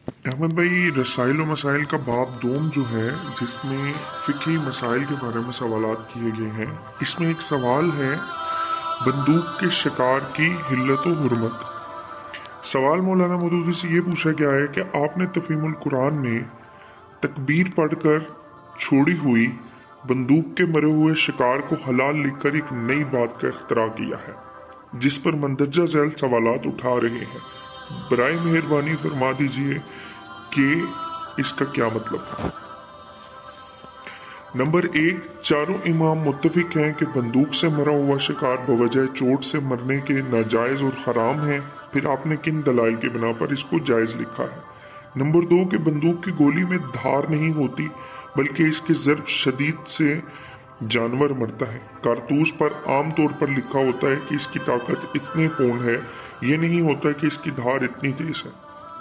अहमद भाई, रसाइल व मसाइल का बाब दोम जो है, जिसमें फ़िक़ही मसाइल के बारे में सवालात किए गए हैं, इसमें एक सवाल है बंदूक के शिकार की हिल्लत व हुर्मत। सवाल मौलाना मौदूदी से ये पूछा गया है कि आपने तफ़हीमुल कुरान में तकबीर पढ़कर छोड़ी हुई बंदूक के मरे हुए शिकार को हलाल लिखकर एक नई बात का इख्तरा किया है, जिस पर मंदरजा झैल सवालात उठा रहे हैं। बराए मेहरबानी फरमा दीजिए कि इसका क्या मतलब है। नंबर 1, चारों इमाम मुत्तफिक हैं कि बंदूक से मरा हुआ शिकार बवजह चोट से मरने के नाजायज और हराम है। फिर आपने किन दलाइल की बिना पर इसको जायज लिखा है। नंबर 2, कि बंदूक की गोली में धार नहीं होती, बल्कि इसके ज़र्ब शदीद से जानवर मरता है। कारतूस पर आम तौर पर लिखा होता है कि इसकी ताकत इतने पौंड है, ये नहीं होता कि इसकी धार इतनी तेज है।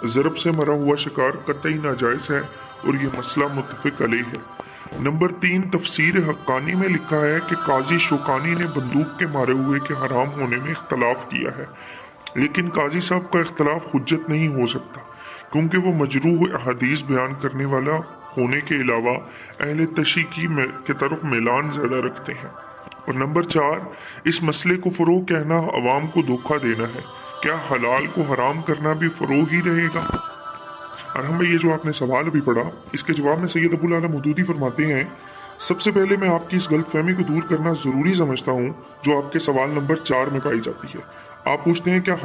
ज़रब से मरा हुआ शिकार कतई नाजायज है और ये मसला मुत्तफिक अलैह है। नंबर 3, तफसीर हक्कानी में लिखा है कि काजी शौकानी ने बंदूक के मारे हुए के हराम होने में इख्तलाफ किया है, लेकिन काजी साहब का इख्तलाफ हुज्जत नहीं हो सकता, क्योंकि वो मजरूह अहादीस बयान करने वाला होने के अलावा अहले तशी की तरफ मिलान ज़्यादा रखते हैं। और नंबर 4, इस मसले को फ़रोग कहना अवाम को धोखा देना है। क्या हलाल को हराम करना भी फ़रोग ही रहेगा? और हम भाई, ये जो आपने सवाल अभी पढ़ा, इसके जवाब में सैयद अबुल आला मौदूदी फरमाते हैं, सबसे पहले मैं आपकी इस गलतफहमी को दूर करना ज़रूरी समझता हूँ जो आपके सवाल नंबर 4 में पाई जाती है। आप पूछते हैं क्या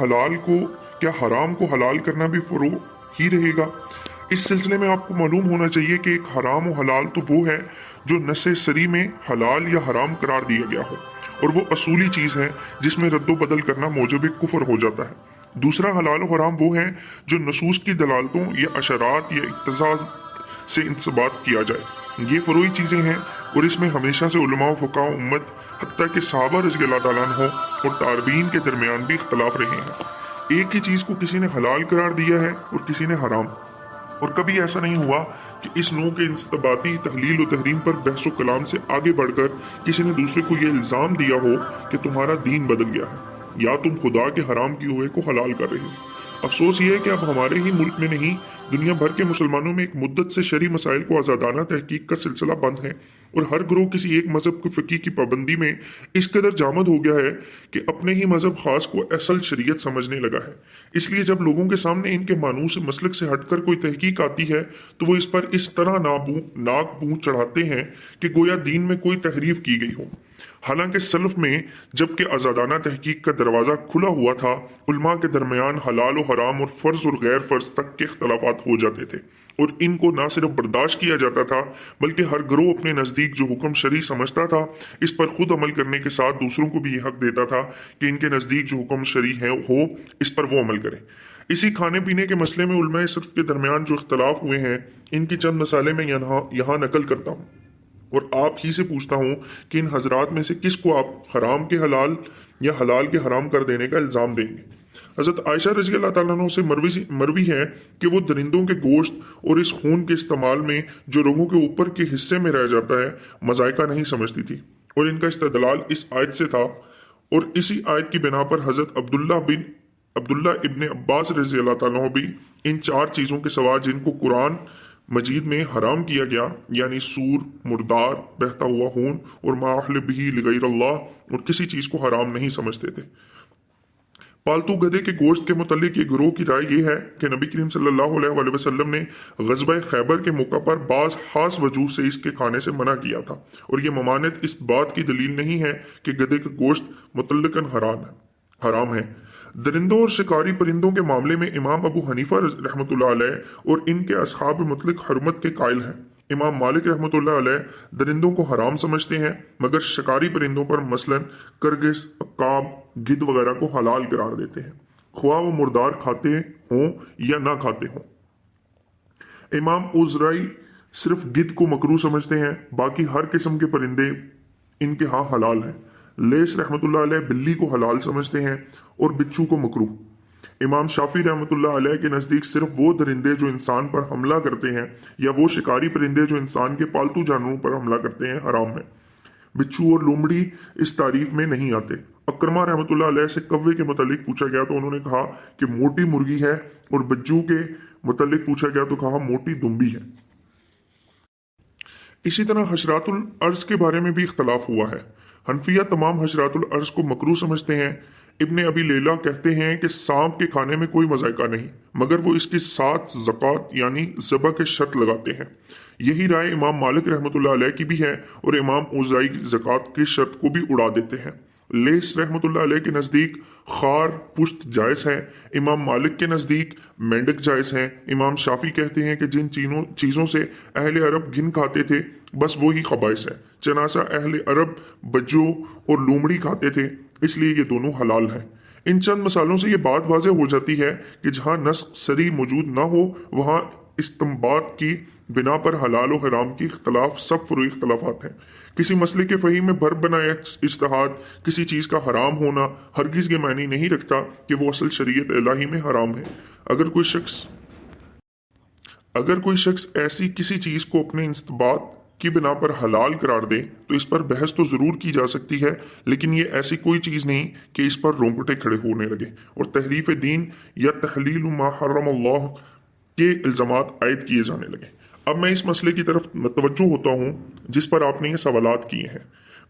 हराम को हलाल करना भी फ़रोग ही रहेगा। इस सिलसिले में आपको मालूम होना चाहिए कि एक हराम और हलाल तो वो है जो नसे सरी में हलाल या हराम करार दिया गया हो, और वो असूली चीज़ है जिसमें रद्दो बदल करना मौजूब कुफर हो जाता है। दूसरा हलाल और हराम वो है जो नसूस की दलालतों या अशरात या इक्तज़ाज़ से इंसबात किया जाए। ये फरोई चीज़ें हैं और इसमें हमेशा से उलमा व फुक़हा उम्मत हत्ता के सहाबा रज़ियल्लाहु ताला अन्हुम और तारबीन के दरमियान भी इख्तलाफ रहे हैं। एक ही चीज़ को किसी ने हलाल करार दिया है और किसी ने हराम, और कभी ऐसा नहीं हुआ कि इस नूह के इंस्तबाती तहलील और तहरीम पर बहस कलाम से आगे बढ़कर किसी ने दूसरे को यह इल्ज़ाम दिया हो कि तुम्हारा दीन बदल गया है या तुम खुदा के हराम किए हुए को हलाल कर रहे हो। अफसोस ये है कि अब हमारे ही मुल्क में नहीं, दुनिया भर के मुसलमानों में एक मुद्दत से शरई मसाइल को आज़ादाना तहकीक का सिलसिला बंद है, और हर ग्रोह किसी एक मजहब की फ़िक़ी की पाबंदी में इस कदर जामद हो गया है कि अपने ही मजहब खास को असल शरीयत समझने लगा है। इसलिए जब लोगों के सामने इनके मानूस मसलक से हटकर कोई तहकीक आती है तो वो इस पर इस तरह नाक बूँ चढ़ाते हैं कि गोया दीन में कोई तहरीफ की गई हो। हालांकि सलफ में जबकि आज़ादाना तहकीक का दरवाज़ा खुला हुआ था, उलमा के दरमियान हलाल और हराम और फ़र्ज और गैर फ़र्ज तक के इख्तलाफात हो जाते थे, और इनको ना सिर्फ बर्दाश्त किया जाता था बल्कि हर ग्रोह अपने नज़दीक जो हुक्म शरी समझता था इस पर खुद अमल करने के साथ दूसरों को भी ये हक देता था कि इनके नज़दीक जो हुक्म शरी है हो इस पर वो अमल करें। इसी खाने पीने के मसले में उलमा सिर्फ के दरमियान जो इख्तलाफ हुए हैं, इनकी चंद मसाले में यहाँ नकल करता हूँ और आप ही से पूछता हूँ कि इन हजरात में से किसको आप हराम के हलाल या हलाल के हराम कर देने का इल्ज़ाम देंगे। हज़रत आयशा रज़ियल्लाहु ताला अन्हा से मरवी है कि वो दरिंदों के गोश्त और इस खून के इस्तेमाल में जो लोगों के ऊपर के हिस्से में रह जाता है मज़ायका नहीं समझती थी, और इनका इस्तेदलाल इस आयत से था, और इसी आयत की बिना पर हज़रत अब्दुल्ला इब्ने अब्बास रज़ियल्लाहु ताला अन्हु भी इन 4 चीज़ों के सवा जिनको कुरान मजीद में हराम किया गया, यानी सूर, मुर्दार, बहता हुआ खून और माअहल बिही लिगैर अल्लाह, और किसी चीज़ को हराम नहीं समझते थे। पालतू गधे के गोश्त के मुतल्लिक ये गिरोह की राय ये है कि नबी करीम सल्लल्लाहु अलैहि वसल्लम ने ग़ज़वा खैबर के मौका पर बाज़ खास वजूह से इसके खाने से मना किया था, और ये ममानत इस बात की दलील नहीं है कि गधे का गोश्त मुतल्लिकन हराम है। दरिंदों और शिकारी परिंदों के मामले में इमाम अबू हनीफा रहमतुल्लाह अलैह और इनके असहाब मुतल्लिक हरमत के कायल हैं। इमाम मालिक रहमतुल्लाह अलैह दरिंदों को हराम समझते हैं, मगर शिकारी परिंदों पर मसलन करगिस, अक्काब, गिद्ध वगैरह को हलाल करार देते हैं, ख्वाह वो मुर्दार खाते हों या ना खाते हों। इमाम उज़राई सिर्फ गिद्ध को मकरूह समझते हैं, बाकी हर किस्म के परिंदे इनके यहाँ हलाल हैं। लेस रहमतुल्लाह अलैह बिल्ली को हलाल समझते हैं और बिच्छू को मकरूह। इमाम शाफी रहमतुल्लाह अलैह के नज़दीक सिर्फ वो दरिंदे जो इंसान पर हमला करते हैं या वो शिकारी परिंदे जो इंसान के पालतू जानवरों पर हमला करते हैं हराम है। बिच्छू और लोमड़ी इस तारीफ में नहीं आते। अक्रमा रहमतुल्लाह अलैह से कव्वे के मुतालिक पूछा गया तो उन्होंने कहा कि मोटी मुर्गी है और मुतल्लिक पूछा गया तो कहा मोटी दुम्बी है। इसी तरह हशरातुल अर्ज के बारे में भी इख्तलाफ हुआ है। हनफिया तमाम हशरातुल अर्ज को मकरूह समझते हैं। इब्ने अबी लैला कहते हैं कि सांप के खाने में कोई मजायका नहीं, मगर वो इसकी 7 ज़कात यानी ज़बह के शर्त लगाते हैं। यही राय इमाम मालिक रहमतुल्लाह अलैह की भी है और इमाम औज़ाई ज़कात की शर्त को भी उड़ा देते हैं। लेस रहमतुल्लाह अलैह के नज़दीक खार पुश्त जायज़ है। इमाम मालिक के नज़दीक मेंढक जायज़ है। इमाम शाफी कहते हैं कि जिन चीज़ों से अहले अरब घिन खाते थे बस वो ही खबाइस है। चनासा अहले अरब बज्जो और लूमड़ी खाते थे, इसलिए ये दोनों हलाल हैं। इन चंद मसालों से ये बात वाज़ेह हो जाती है कि जहाँ नस्ख सरी मौजूद ना हो वहाँ इस्तिंबात की बिना पर हलाल और हराम की इख्तलाफ सब फुरूई इख्तलाफात हैं। किसी मसले के फ़हीम में भर बनाया इज्तिहाद किसी चीज़ का हराम होना हरगिज़ ये मायने नहीं रखता कि वो असल शरीयत इलाही में हराम है। अगर कोई शख्स ऐसी किसी चीज़ को अपने इस्तिंबात की बिना पर हलाल करार दे तो इस पर बहस तो ज़रूर की जा सकती है, लेकिन ये ऐसी कोई चीज़ नहीं कि इस पर रोंगटे खड़े होने लगे और तहरीफ दीन या तहलील मा हर्रम अल्लाह के इल्ज़ामात आयद किए जाने लगे। अब मैं इस मसले की तरफ मतवज्जो होता हूँ जिस पर आपने ये सवालात किए हैं।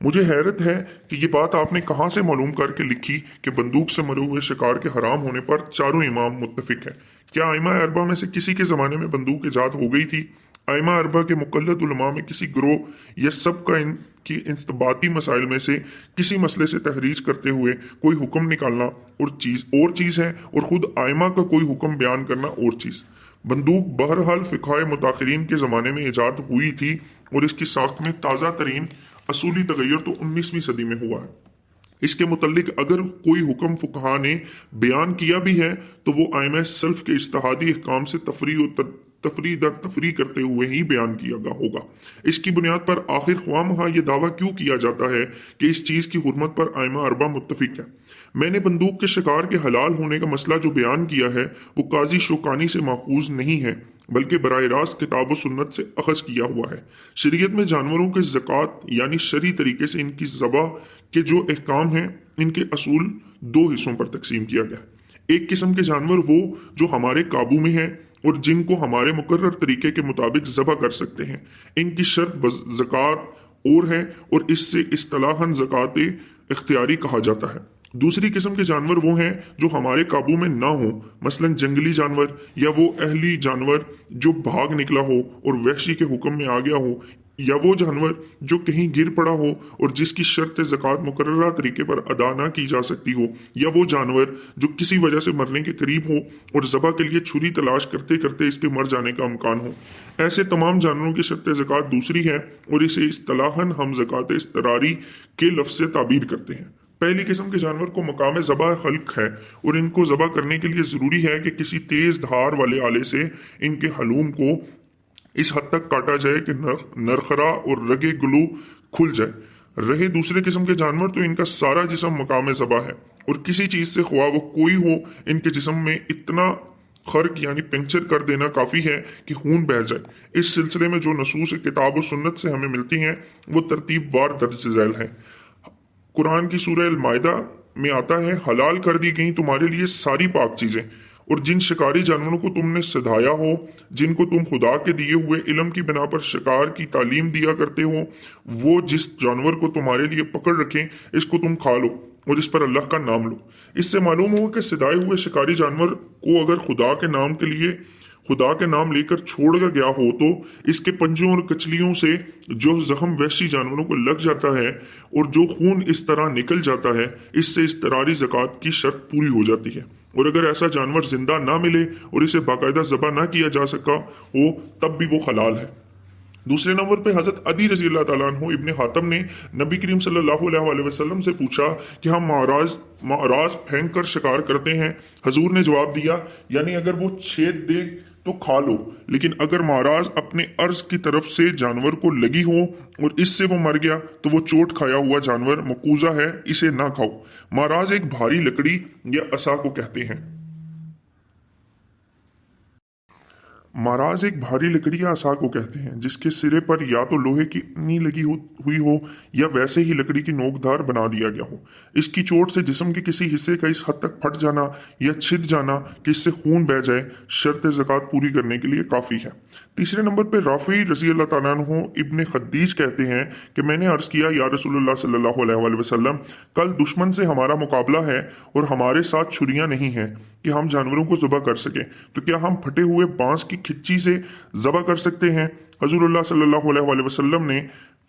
मुझे हैरत है कि ये बात आपने कहाँ से मालूम करके लिखी कि बंदूक से मरे हुए शिकार के हराम होने पर चारों इमाम मुत्तफिक हैं। क्या आइमा अरबा में से किसी के ज़माने में बंदूक ईजाद हो गई थी? आइमा अरबा के मुक़ल्लिद उलमा में किसी ग्रोह या सब का इनकी इंतबाती मसाइल में से किसी मसले से तहरीज करते हुए कोई हुक्म निकालना और चीज़ है और ख़ुद आइमा का कोई हुक्म बयान करना और चीज़। बंदूक बहरहाल फ़िक़ाए मुताख़िरीन के ज़माने में ईजाद हुई थी और इसकी साख्त में ताज़ा तरीन असूली तग़य्युर तो 19वीं सदी में हुआ है। इसके मुतल्लिक अगर कोई हुक्म फ़ुक़हा ने बयान किया भी है तो वो आइमा सल्फ़ के इज्तिहादी अहकाम से तफरी करते हुए ही बयान किया गया होगा। इसकी बुनियाद पर आखिर ख्वामहा ये दावा क्यों किया जाता है कि इस चीज़ की हुर्मत पर आइमा अरबा मुत्तफिक है? मैंने बंदूक के शिकार के हलाल होने का मसला जो बयान किया है वो काजी शौकानी से माखूज नहीं है, बल्कि बराह रास्त किताब व सुन्नत से अखज़ किया हुआ है। शरीयत में जानवरों के ज़कात यानी शरी तरीके से इनकी ज़बा के जो अहकाम हैं इनके असूल 2 हिस्सों पर तकसीम किया गया। एक किस्म के जानवर वो जो हमारे काबू में हैं और जिनको हमारे मुकर्रर तरीके के मुताबिक ज़बह कर सकते हैं। इनकी शर्त ज़कात और है और इससे इस्तिलाहन ज़कात इख्तियारी कहा जाता है। दूसरी किस्म के जानवर वो हैं जो हमारे काबू में ना हो, मसलन जंगली जानवर या वो अहली जानवर जो भाग निकला हो और वहशी के हुक्म में आ गया हो, या वो जानवर जो कहीं गिर पड़ा हो और जिसकी शर्त ज़कात मुकर्ररा तरीके पर अदा ना की जा सकती हो, या वो जानवर जो किसी वजह से मरने के करीब हो और ज़बह के लिए छुरी तलाश करते करते इसके मर जाने का इम्कान हो। ऐसे तमाम जानवरों की शर्त ज़कात दूसरी है और इसे इस्तिलाहन हम ज़कात इस्तरारी के लफ्ज़ से ताबीर करते हैं। पहली किस्म के जानवर को मकाम ज़बह खल्क है और इनको ज़बह करने के लिए ज़रूरी है कि किसी तेज़ धार वाले आले से इनके हलूम को इस हद तक काटा जाए कि नरखरा और रगे गलू खुल जाए। रहे दूसरे किस्म के जानवर तो इनका सारा जिस्म मकाम ज़बह है और किसी चीज़ से ख्वाह वो कोई हो इनके जिस्म में इतना खर्क यानी पंचर कर देना काफ़ी है कि खून बह जाए। इस सिलसिले में जो नसूस किताब और सुन्नत से हमें मिलती हैं वो तरतीब वार दर्ज झैल हैं। कुरान की सूरह अल माइदा में आता है, हलाल कर दी गई तुम्हारे लिए सारी पाक चीज़ें और जिन शिकारी जानवरों को तुमने सधाया हो, जिनको तुम खुदा के दिए हुए इल्म की बिना पर शिकार की तालीम दिया करते हो, वो जिस जानवर को तुम्हारे लिए पकड़ रखें इसको तुम खा लो और इस पर अल्लाह का नाम लो। इससे मालूम हो कि सदाए हुए शिकारी जानवर को अगर खुदा के नाम लेकर छोड़ा गया हो तो इसके पंजों और कचलियों से जो जख्म वहशी जानवरों को लग जाता है और जो खून इस तरह निकल जाता है, इससे इस्तरारी ज़कात की शर्त पूरी हो जाती है। और अगर ऐसा जानवर जिंदा ना मिले और इसे बाकायदा ज़बह ना किया जा सका हो तब भी वो हलाल है। दूसरे नंबर पे हजरत अदी रज़ी अल्लाह ताला अन्हु इब्ने हातम ने नबी करीम सल्लल्लाहु अलैहि वसल्लम से पूछा कि हम माराज फेंक कर शिकार करते हैं। हजूर ने जवाब दिया, यानी अगर वो छेद दे तो खा लो, लेकिन अगर महाराज अपने अर्ज की तरफ से जानवर को लगी हो और इससे वो मर गया तो वो चोट खाया हुआ जानवर मकूजा है, इसे ना खाओ। महाराज एक भारी लकड़ी या असा को कहते हैं। महाराज एक भारी लकड़ी या असा को कहते हैं जिसके सिरे पर या तो लोहे की नी लगी हुई हो या वैसे ही लकड़ी की नोकधार बना दिया गया हो। इसकी चोट से जिस्म के किसी हिस्से का इस हद तक फट जाना या छिद जाना कि इससे खून बह जाए शर्त ज़कात पूरी करने के लिए काफ़ी है। तीसरे नंबर पर राफी रजी अल्लाह ताला अन्हु इब्ने खद्दीज कहते हैं कि मैंने अर्ज़ किया, या रसूलुल्लाह सल्लल्लाहु अलैहि वसल्लम, कल दुश्मन से हमारा मुकाबला है और हमारे साथ छुरियां नहीं हैं कि हम जानवरों को ज़बह कर सकें, तो क्या हम फटे हुए बांस की खिच्ची से ज़बह कर सकते हैं? हज़रतुल्लाह सल्लल्लाहु अलैहि वसल्लम ने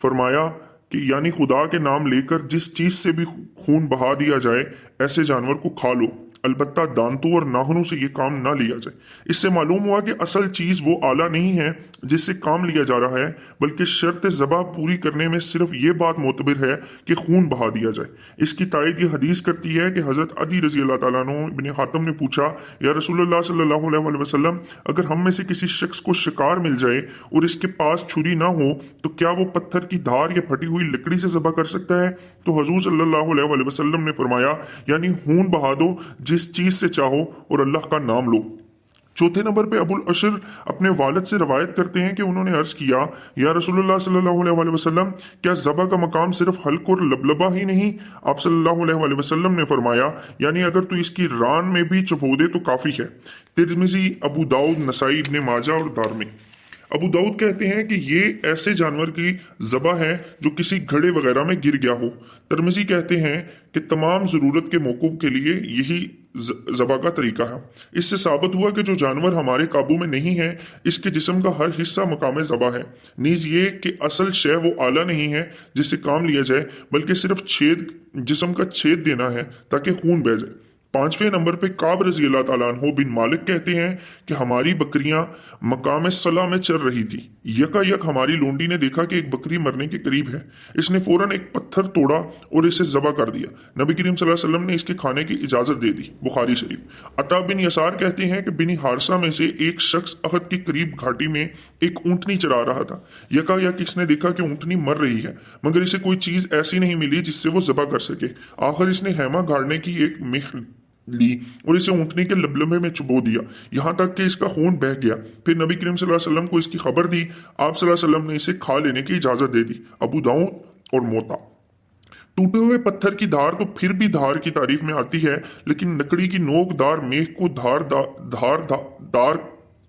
फरमाया कि यानी खुदा के नाम लेकर जिस चीज़ से भी खून बहा दिया जाए ऐसे जानवर को खा लो, अलबत्ता दांतों और नाखूनों से ये काम ना लिया जाए। इससे मालूम हुआ कि असल चीज़ वो आला नहीं है जिससे काम लिया जा रहा है, बल्कि शर्त ज़बा पूरी करने में सिर्फ ये बात मोतबर है कि खून बहा दिया जाए। इसकी तायद ये हदीस करती है कि हज़रत अदी रज़ी अल्लाह ताला अन्हु इब्ने हातिम ने पूछा, या रसूलुल्लाह सल्लल्लाहु अलैहि वसल्लम, अगर हम में से किसी शख्स को शिकार मिल जाए और इसके पास छुरी ना हो तो क्या वो पत्थर की धार या फटी हुई लकड़ी से ज़बह कर सकता है? तो हजूर सल्लल्लाहु अलैहि वसल्लम ने फरमाया, यानी खून बहा दो जिस चीज से चाहो और अल्लाह का नाम लो। चौथे नंबर पे अबुल अशर अपने वालिद से रवायत करते हैं कि उन्होंने अर्ज किया, या रसूलुल्लाह सल्लल्लाहु अलैहि वसल्लम, क्या ज़बह का मकाम सिर्फ हल्क और लबलबा ही नहीं? आप सल्लल्लाहु अलैहि वसल्लम ने फरमाया, यानी अगर तू इसकी रान में भी चबो दे तो काफ़ी है। तिर्मिज़ी, अबू दाऊद, नसाई, इब्ने माजा और दारमी। अबू दाऊद कहते हैं कि ये ऐसे जानवर की ज़बह है जो किसी घड़े वगैरह में गिर गया हो। तिर्मिज़ी कहते हैं कि तमाम ज़रूरत के मौक़ों के लिए यही ज़बह का तरीका है। इससे साबित हुआ कि जो जानवर हमारे काबू में नहीं है इसके जिस्म का हर हिस्सा मकाम ज़बह है। नीज़ ये कि असल शय वो आला नहीं है जिससे काम लिया जाए, बल्कि सिर्फ छेद जिस्म का छेद देना है ताकि खून बह जाए। पांचवें नंबर पे काब रजी अल्लाह ताला अन्हु बिन मालिक कहते हैं कि हमारी बकरियां मकाम सला में चर रही थी। यकायक हमारी लोंडी ने देखा कि एक बकरी मरने के करीब है। इसने फौरन एक पत्थर तोड़ा और इसे ज़बह कर दिया। नबी करीम सल्लल्लाहु अलैहि वसल्लम ने इसके खाने की इजाजत दे दी। बुखारी शरीफ। अता बिन यसार कहते हैं कि बिनी हारसा में से एक शख्स अहद के करीब घाटी में एक ऊंटनी चरा रहा था। यकायक इसने देखा कि ऊंटनी मर रही है, मगर इसे कोई चीज ऐसी नहीं मिली जिससे वो ज़बह कर सके। आखिर इसने हैमा गाड़ने की एक मेख ली और इसे ऊंटनी के लबलबे में चुबो दिया, यहां तक कि इसका खून बह गया। फिर नबी करीम सल्लल्लाहु अलैहि वसल्लम को इसकी खबर दी। आप सल्लल्लाहु अलैहि वसल्लम ने इसे खा लेने की इजाजत दे दी। अबू दाऊद और मोता। टूटे हुए पत्थर की धार तो फिर भी धार की तारीफ में आती है, लेकिन लकड़ी की नोकदार मेख को धार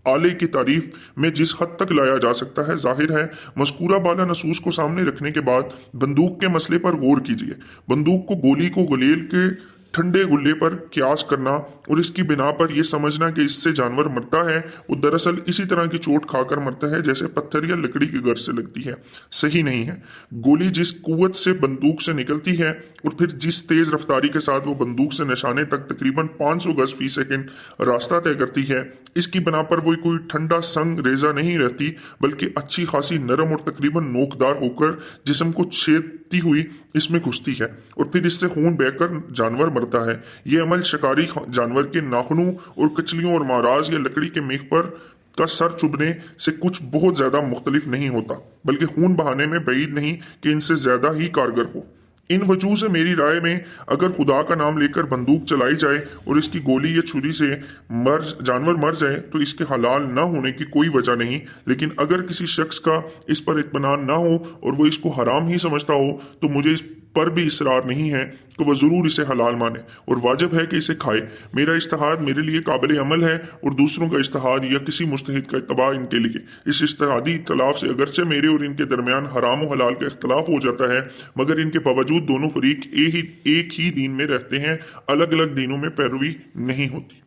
आले की तारीफ में जिस हद तक लाया जा सकता है जाहिर है। मज़कूरा बाला नसूस को सामने रखने के बाद बंदूक के मसले पर गौर कीजिए। बंदूक को गोली को गुलेल के ठंडे गुल्ले पर क्यास करना और इसकी बिना पर यह समझना कि इससे जानवर मरता है, वो दरअसल इसी तरह की चोट खाकर मरता है जैसे पत्थर या लकड़ी की गर्ज से लगती है, सही नहीं है। गोली जिस कुव्वत से बंदूक से निकलती है और फिर जिस तेज रफ्तारी के साथ वो बंदूक से निशाने तक तकरीबन 500 गज फी सेकंड रास्ता तय करती है, इसकी बिना पर वो कोई ठंडा संग रेजा नहीं रहती, बल्कि अच्छी खासी नरम और तकरीबन नोकदार होकर जिस्म को छेदती हुई इसमें घुसती है और फिर इससे खून बहकर जानवर मरता है। ये अमल शिकारी जानवर के नाखूनों और कचलियों और महाराज या लकड़ी के मेख पर का सर चुभने से कुछ बहुत ज्यादा मुख्तलिफ नहीं होता, बल्कि खून बहाने में बैद नहीं कि इनसे ज्यादा ही कारगर हो। इन वजूह से मेरी राय में अगर खुदा का नाम लेकर बंदूक चलाई जाए और इसकी गोली या छुरी से जानवर मर जाए तो इसके हलाल ना होने की कोई वजह नहीं। लेकिन अगर किसी शख्स का इस पर इत्मीनान ना हो और वो इसको हराम ही समझता हो तो मुझे इस पर भी इसरार नहीं है कि वह ज़रूर इसे हलाल माने और वाजिब है कि इसे खाए। मेरा इज्तिहाद मेरे लिए काबिल अमल है और दूसरों का इज्तिहाद या किसी मुज्तहिद का इत्तबा इनके लिए। इस इज्तिहादी इख्तलाफ से अगरचे मेरे और इनके दरमियान हराम और हलाल का इख्तलाफ हो जाता है, मगर इनके बावजूद दोनों फरीक एक ही दीन में रहते हैं, अलग अलग दीनों में पैरवी नहीं होती।